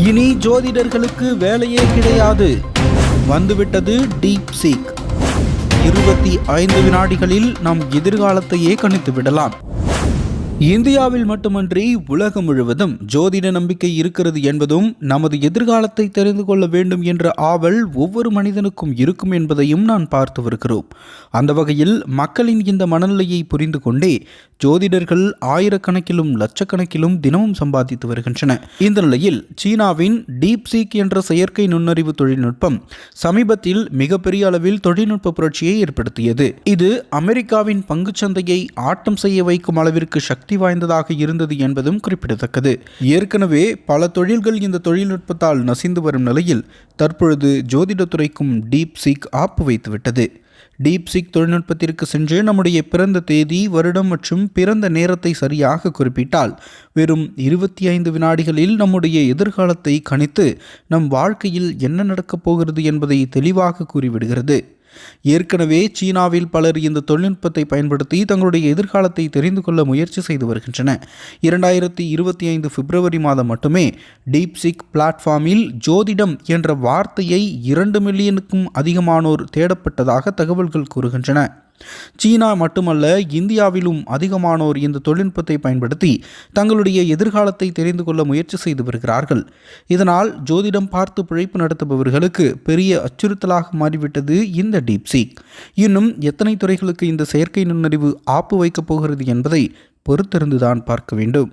இனி ஜோதிடர்களுக்கு வேலையே கிடையாது. வந்துவிட்டது டீப் சீக். 25 வினாடிகளில் நம் எதிர்காலத்தையே கணித்து விடலாம். இந்தியாவில் மட்டுமன்றி உலகம் முழுவதும் ஜோதிட நம்பிக்கை இருக்கிறது என்பதும் நமது எதிர்காலத்தை தெரிந்து கொள்ள வேண்டும் என்ற ஆவல் ஒவ்வொரு மனிதனுக்கும் இருக்கும் என்பதையும் நான் பார்த்து வருகிறோம். அந்த வகையில் மக்களின் இந்த மனநிலையை புரிந்து கொண்டே ஜோதிடர்கள் ஆயிரக்கணக்கிலும் லட்சக்கணக்கிலும் தினமும் சம்பாதித்து வருகின்றன. இந்த நிலையில் சீனாவின் டீப் சீக் என்ற செயற்கை நுண்ணறிவு தொழில்நுட்பம் சமீபத்தில் மிகப்பெரிய அளவில் தொழில்நுட்ப புரட்சியை ஏற்படுத்தியது. இது அமெரிக்காவின் பங்குச்சந்தையை ஆட்டம் செய்ய வைக்கும் அளவிற்கு சக்தி வாய்ந்ததாக இருந்தது என்பதும் குறிப்பிடத்தக்கது. ஏற்கனவே பல தொழில்கள் இந்த தொழில்நுட்பத்தால் நசிந்து வரும் நிலையில் தற்பொழுது ஜோதிடத்துறைக்கும் டீப் சீக் ஆப்பு வைத்துவிட்டது. டீப் சீக் தொழில்நுட்பத்திற்கு சென்று நம்முடைய பிறந்த தேதி, வருடம் மற்றும் பிறந்த நேரத்தை சரியாக குறிப்பிட்டால் வெறும் 25 வினாடிகளில் நம்முடைய எதிர்காலத்தை கணித்து நம் வாழ்க்கையில் என்ன நடக்கப் போகிறது என்பதை தெளிவாக கூறிவிடுகிறது. ஏற்கனவே சீனாவில் பலர் இந்த தொழில்நுட்பத்தை பயன்படுத்தி தங்களுடைய எதிர்காலத்தை தெரிந்து கொள்ள முயற்சி செய்து வருகின்றனர். 2025 பிப்ரவரி மாதம் மட்டுமே டீப் சீக் பிளாட்ஃபார்மில் ஜோதிடம் என்ற வார்த்தையை 2 மில்லியனுக்கும் அதிகமானோர் தேடப்பட்டதாக தகவல்கள் கூறுகின்றன. சீனா மட்டுமல்ல, இந்தியாவிலும் அதிகமானோர் இந்த தொழில்நுட்பத்தை பயன்படுத்தி தங்களுடைய எதிர்காலத்தை தெரிந்து கொள்ள முயற்சி செய்து வருகிறார்கள். இதனால் ஜோதிடம் பார்த்து பிழைப்பு நடத்துபவர்களுக்கு பெரிய அச்சுறுத்தலாக மாறிவிட்டது இந்த டீப் சீக். இன்னும் எத்தனை துறைகளுக்கு இந்த செயற்கை நுண்ணறிவு ஆப்பு வைக்கப் போகிறது என்பதை பொறுத்திருந்துதான் பார்க்க வேண்டும்.